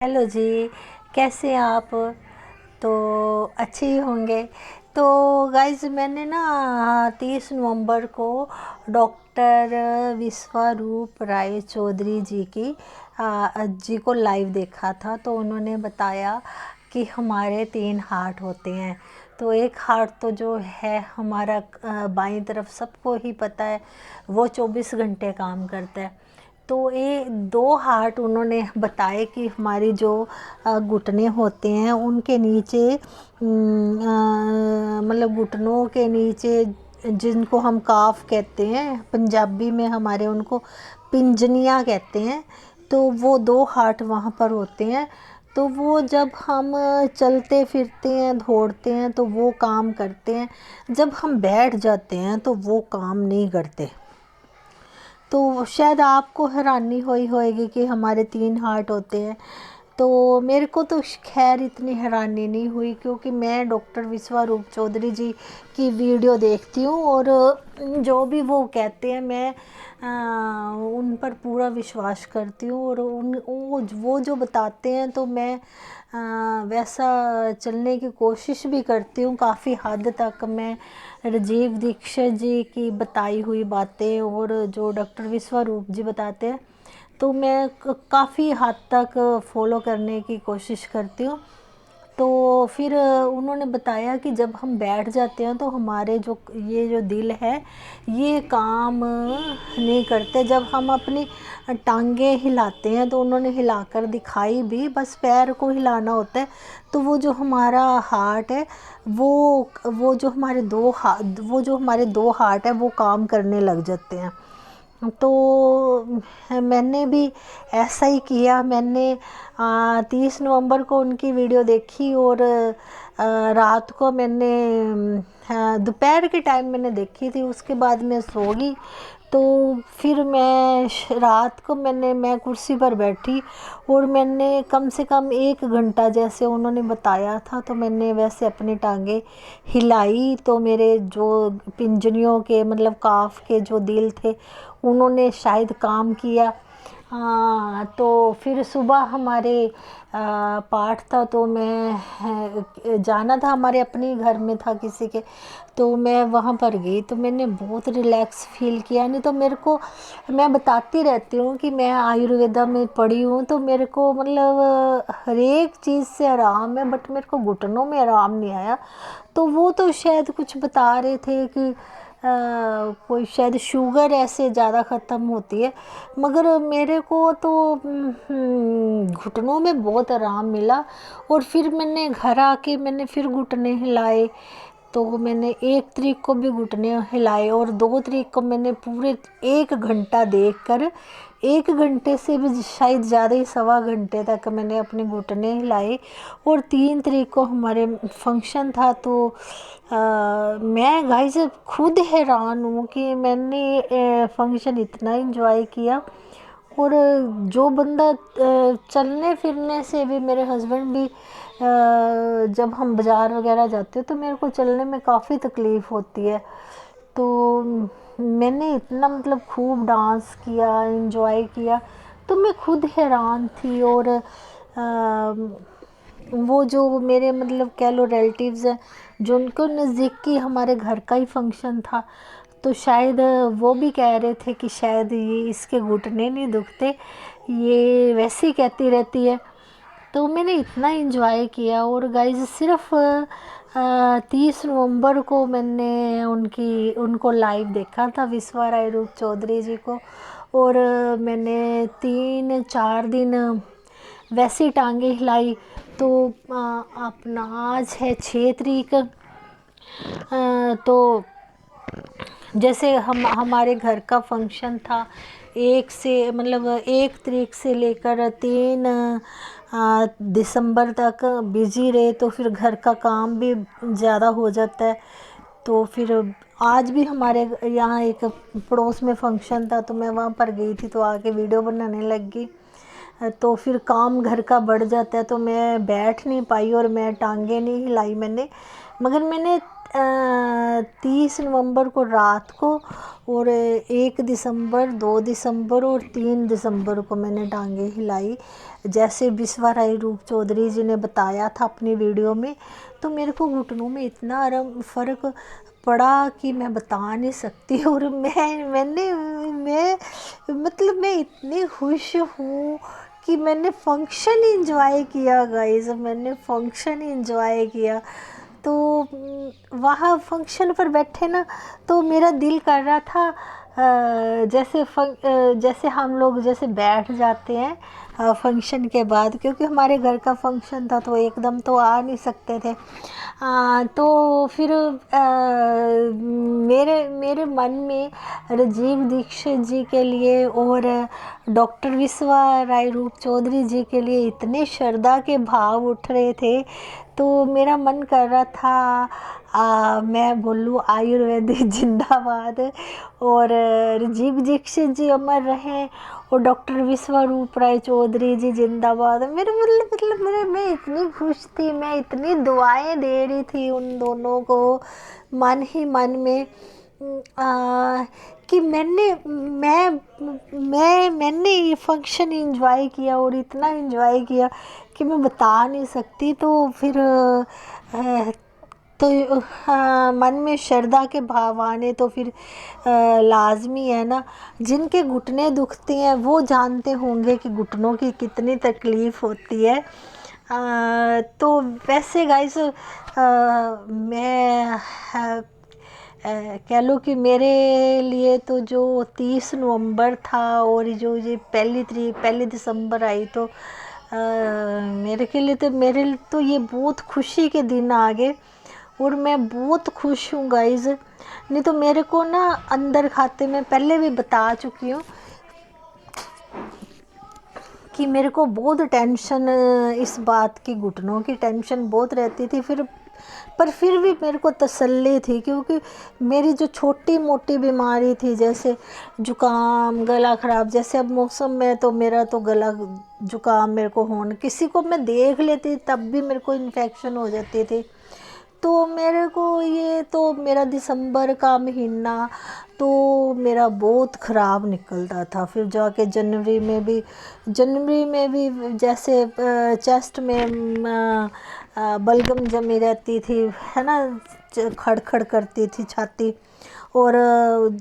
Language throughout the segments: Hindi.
हेलो जी। कैसे हैं आप? तो अच्छे ही होंगे। तो गाइज मैंने ना 30 नवंबर को डॉक्टर विश्वरूप राय चौधरी जी की जी को लाइव देखा था। तो उन्होंने बताया कि हमारे 3 हार्ट होते हैं। तो एक हार्ट तो जो है हमारा बाईं तरफ सबको ही पता है, वो 24 घंटे काम करता है। तो ये 2 हार्ट उन्होंने बताए कि हमारी जो घुटने होते हैं उनके नीचे मतलब घुटनों के नीचे, जिनको हम काफ कहते हैं, पंजाबी में हमारे उनको पिंजनियाँ कहते हैं। तो वो 2 हार्ट वहाँ पर होते हैं। तो वो जब हम चलते फिरते हैं, दौड़ते हैं, तो वो काम करते हैं। जब हम बैठ जाते हैं तो वो काम नहीं करते। तो शायद आपको हैरानी हुई होएगी कि हमारे 3 हार्ट होते हैं। तो मेरे को तो खैर इतनी हैरानी नहीं हुई, क्योंकि मैं डॉक्टर विश्वरूप चौधरी जी की वीडियो देखती हूँ और जो भी वो कहते हैं मैं उन पर पूरा विश्वास करती हूँ। और वो जो बताते हैं तो मैं वैसा चलने की कोशिश भी करती हूँ। काफ़ी हद तक मैं राजीव दीक्षित जी की बताई हुई बातें और जो डॉक्टर विश्वरूप जी बताते हैं तो मैं काफ़ी हद तक फॉलो करने की कोशिश करती हूँ। तो फिर उन्होंने बताया कि जब हम बैठ जाते हैं तो हमारे जो दिल है ये काम नहीं करते। जब हम अपनी टांगे हिलाते हैं तो उन्होंने हिलाकर दिखाई भी, बस पैर को हिलाना होता है। तो वो जो हमारा हार्ट है वो जो हमारे दो हार्ट है वो काम करने लग जाते हैं। तो मैंने भी ऐसा ही किया। मैंने 30 नवंबर को उनकी वीडियो देखी और रात को मैंने दोपहर के टाइम मैंने देखी थी। उसके बाद मैं सो गई। तो फिर रात को मैं कुर्सी पर बैठी और मैंने कम से कम 1 घंटा, जैसे उन्होंने बताया था, तो मैंने वैसे अपनी टांगे हिलाई। तो मेरे जो पिंजनियों के मतलब काफ के जो दिल थे उन्होंने शायद काम किया। हाँ, तो फिर सुबह हमारे पाठ था, तो मैं जाना था, हमारे अपने घर में था किसी के। तो मैं वहाँ पर गई तो मैंने बहुत रिलैक्स फील किया। नहीं तो मेरे को, मैं बताती रहती हूँ कि मैं आयुर्वेदा में पढ़ी हूँ, तो मेरे को मतलब हर एक चीज़ से आराम है, बट मेरे को घुटनों में आराम नहीं आया। तो वो तो शायद कुछ बता रहे थे कि कोई शायद शुगर ऐसे ज़्यादा ख़त्म होती है, मगर मेरे को तो घुटनों में बहुत आराम मिला। और फिर मैंने घर आके मैंने फिर घुटने हिलाए। तो मैंने 1 तारीख को भी घुटने हिलाए और 2 तारीख को मैंने पूरे 1 घंटा देखकर, 1 घंटे से भी शायद ज़्यादा ही, 1.25 घंटे तक मैंने अपने घुटने हिलाए। और 3 तारीख को हमारे फंक्शन था। तो मैं गाइस खुद हैरान हूँ कि मैंने फंक्शन इतना इन्जॉय किया। और जो बंदा चलने फिरने से भी, मेरे हस्बैंड भी जब हम बाज़ार वगैरह जाते हैं तो मेरे को चलने में काफ़ी तकलीफ़ होती है। तो मैंने इतना मतलब खूब डांस किया, एंजॉय किया। तो मैं खुद हैरान थी। और वो जो मेरे मतलब कह लो रिलेटिव्स हैं, जो उनको नज़दीकी हमारे घर का ही फंक्शन था, तो शायद वो भी कह रहे थे कि शायद ये इसके घुटने नहीं दुखते, ये वैसे ही कहती रहती है। तो मैंने इतना इन्जॉय किया। और गाइज सिर्फ 30 नवंबर को मैंने उनको लाइव देखा था, विश्वा राय रूप चौधरी जी को। और मैंने 3-4 दिन वैसे ही टांगे हिलाई। तो अपना आज है 6 तारीख। तो जैसे हमारे घर का फंक्शन था, 1 तारीख से लेकर 3 दिसंबर तक बिजी रहे। तो फिर घर का काम भी ज़्यादा हो जाता है। तो फिर आज भी हमारे यहाँ एक पड़ोस में फंक्शन था, तो मैं वहाँ पर गई थी, तो आके वीडियो बनाने लग गई। तो फिर काम घर का बढ़ जाता है, तो मैं बैठ नहीं पाई और मैं टांगे नहीं हिलाई मैंने। मगर मैंने 30 नवंबर को रात को, और 1 दिसंबर, 2 दिसंबर और 3 दिसंबर को मैंने टांगे हिलाई, जैसे बिस्वा राय रूप चौधरी जी ने बताया था अपनी वीडियो में। तो मेरे को घुटनों में इतना आराम फ़र्क पड़ा कि मैं बता नहीं सकती। और मैं मतलब मैं इतनी खुश हूँ कि मैंने फंक्शन इंजॉय किया गाइस, मैंने फंक्शन इंजॉय किया। तो वहाँ फंक्शन पर बैठे ना, तो मेरा दिल कर रहा था जैसे हम लोग जैसे बैठ जाते हैं फंक्शन के बाद, क्योंकि हमारे घर का फंक्शन था तो एकदम तो आ नहीं सकते थे। तो फिर मेरे मेरे मन में राजीव दीक्षित जी के लिए और डॉक्टर विश्वा राय रूप चौधरी जी के लिए इतने श्रद्धा के भाव उठ रहे थे। तो मेरा मन कर रहा था मैं बोलूँ आयुर्वेदिक जिंदाबाद, और राजीव दीक्षित जी अमर रहें और डॉक्टर विश्वरूप राय चौधरी जी जिंदाबाद। मैं इतनी खुश थी, मैं इतनी दुआएं दे रही थी उन दोनों को मन ही मन में कि मैंने ये फंक्शन एंजॉय किया, और इतना एंजॉय किया कि मैं बता नहीं सकती। तो फिर तो मन में श्रद्धा के भाव आने तो फिर लाजमी है ना। जिनके घुटने दुखते हैं वो जानते होंगे कि घुटनों की कितनी तकलीफ़ होती है। तो वैसे गाइस मैं कह लो कि मेरे लिए तो जो 30 नवंबर था और जो ये पहली दिसंबर आई, तो मेरे लिए तो ये बहुत खुशी के दिन आ गए, और मैं बहुत खुश हूँ गाइज। नहीं तो मेरे को ना अंदर खाते में पहले भी बता चुकी हूँ कि मेरे को बहुत टेंशन इस बात की, घुटनों की टेंशन बहुत रहती थी। फिर भी मेरे को तसल्ली थी, क्योंकि मेरी जो छोटी मोटी बीमारी थी जैसे जुकाम, गला ख़राब, जैसे अब मौसम में तो मेरा तो गला जुकाम मेरे को होने, किसी को मैं देख लेती तब भी मेरे को इन्फेक्शन हो जाती थी। तो मेरे को ये तो मेरा दिसंबर का महीना तो मेरा बहुत ख़राब निकलता था। फिर जाके जनवरी में भी जैसे चेस्ट में बलगम जमी रहती थी, है ना, खड़खड़ करती थी छाती, और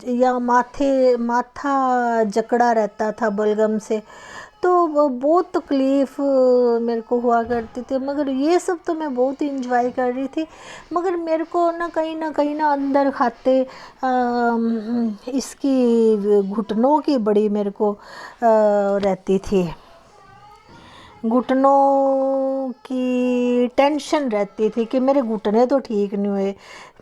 या माथा जकड़ा रहता था बलगम से। तो वो बहुत तकलीफ़ मेरे को हुआ करती थी, मगर ये सब तो मैं बहुत इंजॉय कर रही थी। मगर मेरे को ना कहीं ना अंदर खाते इसकी घुटनों की बड़ी मेरे को रहती थी, घुटनों की टेंशन रहती थी कि मेरे घुटने तो ठीक नहीं हुए।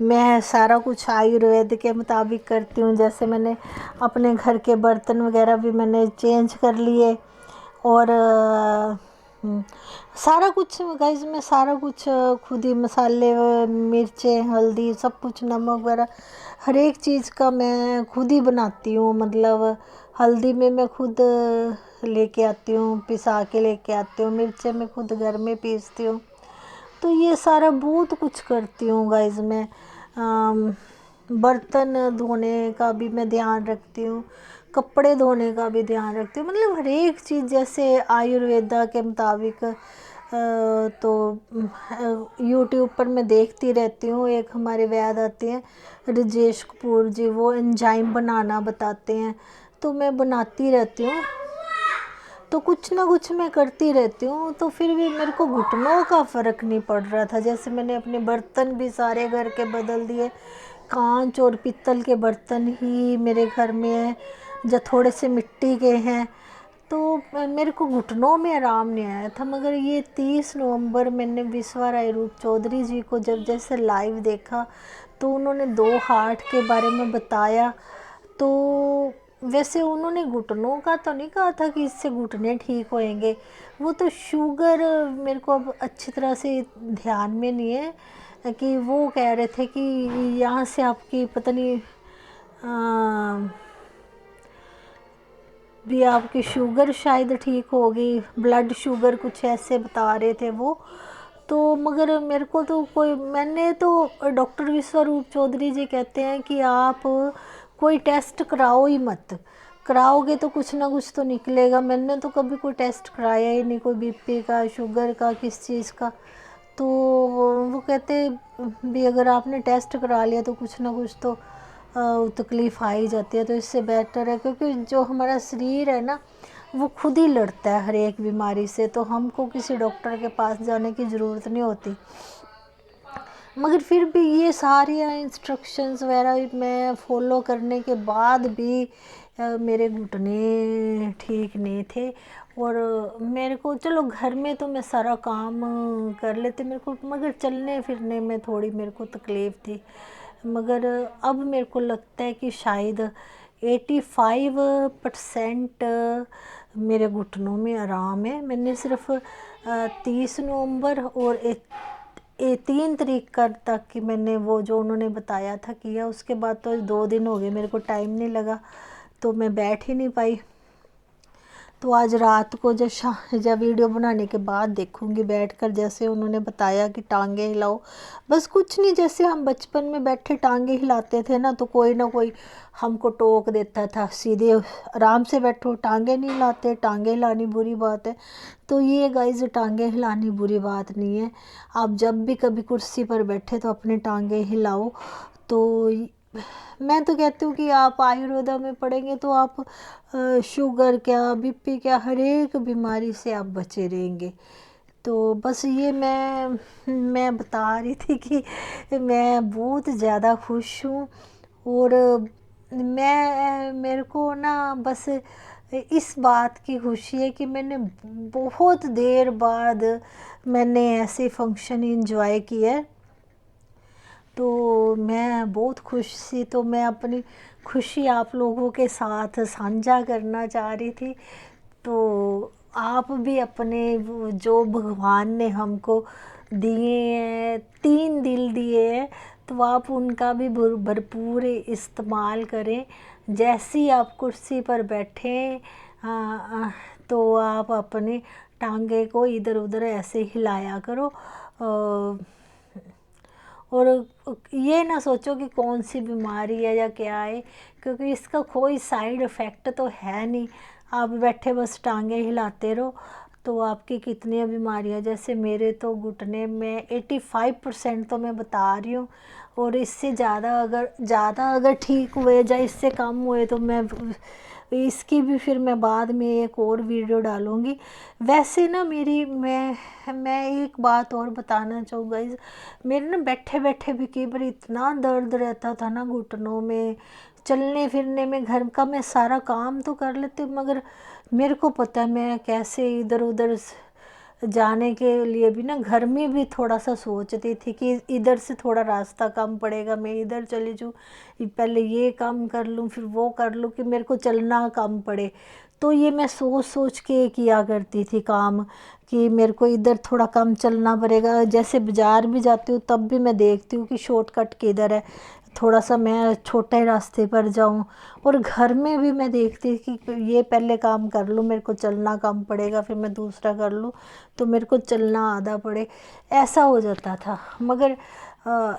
मैं सारा कुछ आयुर्वेद के मुताबिक करती हूँ, जैसे मैंने अपने घर के बर्तन वगैरह भी मैंने चेंज कर लिए, और सारा कुछ गाइस मैं सारा कुछ खुद ही, मसाले, मिर्चें, हल्दी, सब कुछ, नमक वगैरह हर एक चीज़ का मैं खुद ही बनाती हूँ। मतलब हल्दी में मैं खुद लेके आती हूँ, पिसा के लेके आती हूँ, मिर्चें मैं खुद घर में पीसती हूँ। तो ये सारा बहुत कुछ करती हूँ गाइस मैं। बर्तन धोने का भी मैं ध्यान रखती हूँ, कपड़े धोने का भी ध्यान रखती हूँ, मतलब हर एक चीज़ जैसे आयुर्वेदा के मुताबिक। तो यूट्यूब पर मैं देखती रहती हूँ, एक हमारे वैद आते हैं राजेश कपूर जी, वो एंजाइम बनाना बताते हैं, तो मैं बनाती रहती हूँ। तो कुछ ना कुछ मैं करती रहती हूँ। तो फिर भी मेरे को घुटनों का फ़र्क नहीं पड़ रहा था। जैसे मैंने अपने बर्तन भी सारे घर के बदल दिए, कांच और पीतल के बर्तन ही मेरे घर में हैं, जो थोड़े से मिट्टी के हैं। तो मेरे को घुटनों में आराम नहीं आया था। मगर ये 30 नवंबर मैंने विश्वा राय रूप चौधरी जी को जब जैसे लाइव देखा, तो उन्होंने 2 हार्ट के बारे में बताया। तो वैसे उन्होंने घुटनों का तो नहीं कहा था कि इससे घुटने ठीक होएंगे, वो तो शुगर, मेरे को अब अच्छी तरह से ध्यान में नहीं है कि वो कह रहे थे कि यहाँ से आपकी पता नहीं भी आपकी शुगर शायद ठीक होगी, ब्लड शुगर कुछ ऐसे बता रहे थे वो। तो मगर मेरे को तो कोई, मैंने तो डॉक्टर विश्वरूप चौधरी जी कहते हैं कि आप कोई टेस्ट कराओ ही मत, कराओगे तो कुछ ना कुछ तो निकलेगा। मैंने तो कभी कोई टेस्ट कराया ही नहीं, कोई बीपी का, शुगर का, किस चीज़ का। तो वो कहते भी अगर आपने टेस्ट करा लिया तो कुछ ना कुछ तो तकलीफ़ आ ही जाती है। तो इससे बेटर है, क्योंकि जो हमारा शरीर है ना वो खुद ही लड़ता है हर एक बीमारी से, तो हमको किसी डॉक्टर के पास जाने की ज़रूरत नहीं होती। मगर फिर भी ये सारी इंस्ट्रक्शंस वगैरह मैं फ़ॉलो करने के बाद भी मेरे घुटने ठीक नहीं थे। और मेरे को, चलो घर में तो मैं सारा काम कर लेती मेरे को, मगर चलने फिरने में थोड़ी मेरे को तकलीफ़ थी। मगर अब मेरे को लगता है कि शायद 85% मेरे घुटनों में आराम है। मैंने सिर्फ 30 नवंबर और 3 तारीख का तक कि मैंने वो जो उन्होंने बताया था किया, उसके बाद तो 2 दिन हो गए, मेरे को टाइम नहीं लगा, तो मैं बैठ ही नहीं पाई। तो आज रात को जब वीडियो बनाने के बाद देखूंगी बैठकर, जैसे उन्होंने बताया कि टांगे हिलाओ, बस कुछ नहीं, जैसे हम बचपन में बैठे टांगे हिलाते थे ना, तो कोई ना कोई हमको टोक देता था, सीधे आराम से बैठो, टांगे नहीं हिलाते, टांगे हिलानी बुरी बात है। तो ये गाइस, टांगे हिलानी बुरी बात नहीं है। आप जब भी कभी कुर्सी पर बैठे तो अपने टांगे हिलाओ। तो मैं तो कहती हूँ कि आप आयुर्वेदा में पढ़ेंगे तो आप शुगर क्या, बीपी क्या, हर एक बीमारी से आप बचे रहेंगे। तो बस ये मैं बता रही थी कि मैं बहुत ज़्यादा खुश हूँ। और मेरे को ना बस इस बात की खुशी है कि मैंने बहुत देर बाद मैंने ऐसे फंक्शन एंजॉय किया। तो मैं बहुत खुश थी, तो मैं अपनी खुशी आप लोगों के साथ साझा करना चाह रही थी। तो आप भी अपने जो भगवान ने हमको दिए हैं, 3 दिल दिए हैं, तो आप उनका भी भरपूर इस्तेमाल करें। जैसी आप कुर्सी पर बैठें तो आप अपने टांगे को इधर उधर ऐसे हिलाया करो। और ये ना सोचो कि कौन सी बीमारी है या क्या है, क्योंकि इसका कोई साइड इफ़ेक्ट तो है नहीं। आप बैठे बस टांगे हिलाते रहो, तो आपकी कितनी बीमारियां, जैसे मेरे तो घुटने में 85% तो मैं बता रही हूँ। और इससे ज़्यादा अगर ठीक हुए या इससे कम हुए तो मैं इसकी भी फिर मैं बाद में एक और वीडियो डालूँगी। वैसे ना मैं एक बात और बताना चाहूँगा, मेरे ना बैठे बैठे भी कई बार इतना दर्द रहता था ना घुटनों में। चलने फिरने में, घर का मैं सारा काम तो कर लेती हूँ, मगर मेरे को पता है मैं कैसे इधर उधर जाने के लिए भी ना घर में भी थोड़ा सा सोचती थी कि इधर से थोड़ा रास्ता कम पड़ेगा, मैं इधर चली जाऊँ, पहले ये काम कर लूँ फिर वो कर लूँ कि मेरे को चलना कम पड़े। तो ये मैं सोच सोच के किया करती थी काम, कि मेरे को इधर थोड़ा कम चलना पड़ेगा। जैसे बाज़ार भी जाती हूँ तब भी मैं देखती हूँ कि शॉर्टकट किधर है, थोड़ा सा मैं छोटे रास्ते पर जाऊँ। और घर में भी मैं देखती कि ये पहले काम कर लूँ, मेरे को चलना कम पड़ेगा, फिर मैं दूसरा कर लूँ तो मेरे को चलना आधा पड़े, ऐसा हो जाता था। मगर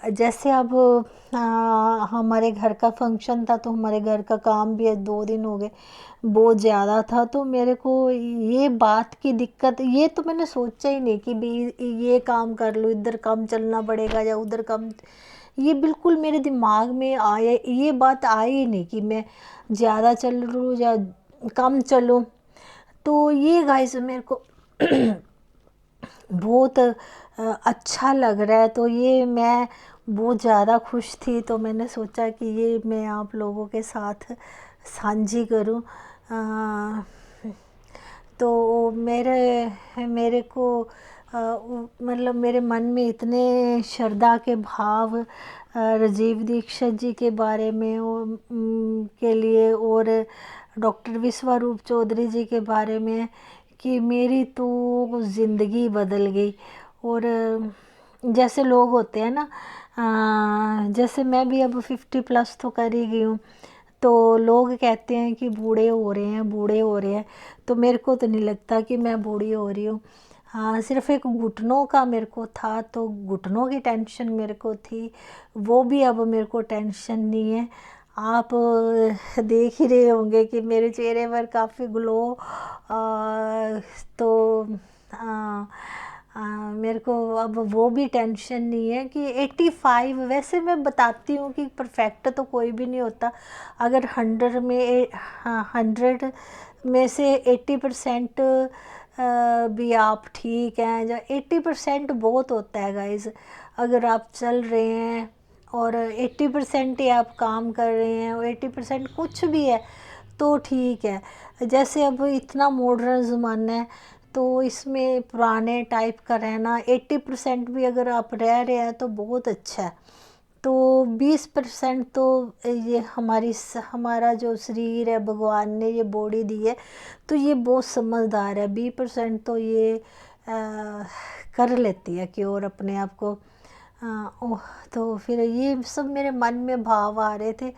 जैसे अब हमारे घर का फंक्शन था, तो हमारे घर का काम भी 2 दिन हो गए बहुत ज़्यादा था, तो मेरे को ये बात की दिक्कत, ये तो मैंने सोचा ही नहीं कि भी ये काम कर लूँ, इधर कम चलना पड़ेगा या उधर कम, ये बिल्कुल मेरे दिमाग में आया, ये बात आई ही नहीं कि मैं ज़्यादा चल लूँ या कम चलूँ। तो ये गाइस मेरे को बहुत अच्छा लग रहा है। तो ये मैं बहुत ज़्यादा खुश थी, तो मैंने सोचा कि ये मैं आप लोगों के साथ साझी करूं। तो मेरे को मतलब मेरे मन में इतने श्रद्धा के भाव राजीव दीक्षित जी के बारे में के लिए, और डॉक्टर विश्वरूप चौधरी जी के बारे में, कि मेरी तो ज़िंदगी बदल गई। और जैसे लोग होते हैं ना, जैसे मैं भी अब 50+ तो कर ही गई हूँ, तो लोग कहते हैं कि बूढ़े हो रहे हैं, बूढ़े हो रहे हैं, तो मेरे को तो नहीं लगता कि मैं बूढ़ी हो रही हूँ। हाँ, सिर्फ एक घुटनों का मेरे को था, तो घुटनों की टेंशन मेरे को थी, वो भी अब मेरे को टेंशन नहीं है। आप देख ही रहे होंगे कि मेरे चेहरे पर काफ़ी ग्लो, तो आ, मेरे को अब वो भी टेंशन नहीं है कि 85। वैसे मैं बताती हूँ कि परफेक्ट तो कोई भी नहीं होता। अगर 100 में, हाँ, 100 में से 80% भी आप ठीक हैं, या 80% बहुत होता है गाइज। अगर आप चल रहे हैं और 80% ही आप काम कर रहे हैं और 80% कुछ भी है तो ठीक है। जैसे अब इतना मॉडर्न ज़माना है, तो इसमें पुराने टाइप का रहना, 80% भी अगर आप रह रहे हैं तो बहुत अच्छा है। तो 20% तो ये हमारा जो शरीर है, भगवान ने ये बॉडी दी है, तो ये बहुत समझदार है। 20% तो ये कर लेती है कि और अपने आप को। तो फिर ये सब मेरे मन में भाव आ रहे थे,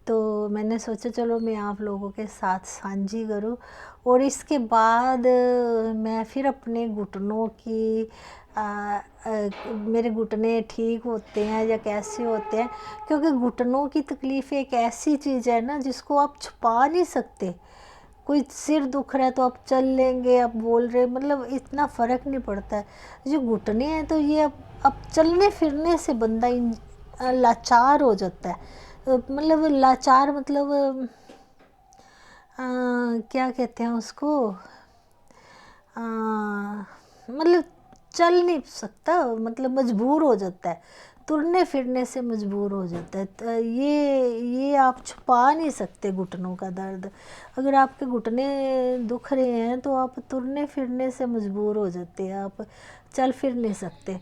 तो मैंने सोचा चलो मैं आप लोगों के साथ साझी करूं। और इसके बाद मैं फिर अपने घुटनों की मेरे घुटने ठीक होते हैं या कैसे होते हैं, क्योंकि घुटनों की तकलीफ़ एक ऐसी चीज़ है ना जिसको आप छुपा नहीं सकते। कोई सिर दुख रहा है तो आप चल लेंगे, आप बोल रहे, मतलब इतना फ़र्क नहीं पड़ता है। जो घुटने हैं तो ये अब चलने फिरने से बंदा लाचार हो जाता है। मतलब लाचार मतलब क्या कहते हैं उसको, मतलब चल नहीं सकता, मतलब मजबूर हो जाता है, तुरने फिरने से मजबूर हो जाता है। तो ये आप छुपा नहीं सकते घुटनों का दर्द। अगर आपके घुटने दुख रहे हैं तो आप तुरने फिरने से मजबूर हो जाते हैं, आप चल फिर नहीं सकते।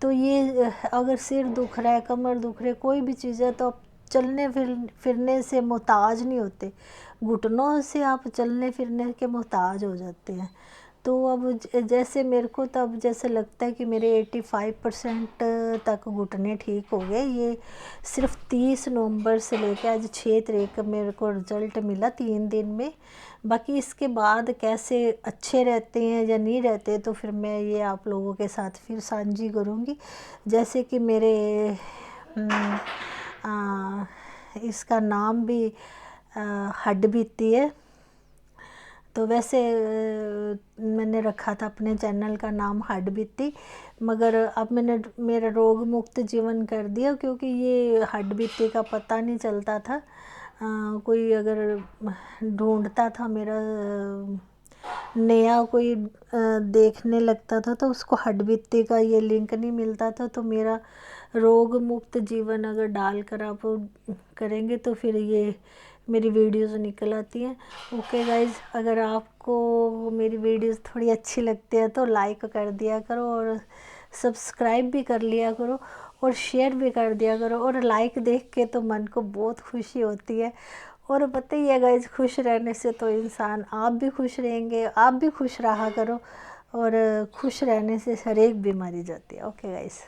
तो ये अगर सिर दुख रहा है, कमर दुख रही है, कोई भी चीज़ है, तो आप चलने फिरने से मोहताज नहीं होते, घुटनों से आप चलने फिरने के मोहताज हो जाते हैं। तो अब जैसे मेरे को तब जैसे लगता है कि मेरे 85% तक घुटने ठीक हो गए। ये सिर्फ 30 नवंबर से लेकर आज 6 तारीख का मेरे को रिज़ल्ट मिला 3 दिन में। बाकी इसके बाद कैसे अच्छे रहते हैं या नहीं रहते तो फिर मैं ये आप लोगों के साथ फिर साझी करूँगी। जैसे कि मेरे इसका नाम भी हड्डबीती है। तो वैसे मैंने रखा था अपने चैनल का नाम हड्डबीती, मगर अब मैंने मेरा रोग मुक्त जीवन कर दिया, क्योंकि ये हड्डबीती का पता नहीं चलता था। कोई अगर ढूंढता था मेरा नया कोई देखने लगता था तो उसको हड्डबीती का ये लिंक नहीं मिलता था। तो मेरा रोग मुक्त जीवन अगर डाल कर आप करेंगे तो फिर ये मेरी वीडियोस निकल आती हैं। ओके गाइज, अगर आपको मेरी वीडियोस थोड़ी अच्छी लगती है तो लाइक कर दिया करो, और सब्सक्राइब भी कर लिया करो, और शेयर भी कर दिया करो। और लाइक देख के तो मन को बहुत खुशी होती है। और पता ही है गाइज, खुश रहने से तो इंसान, आप भी खुश रहेंगे, आप भी खुश रहा करो, और खुश रहने से हर एक बीमारी जाती है। Okay guys.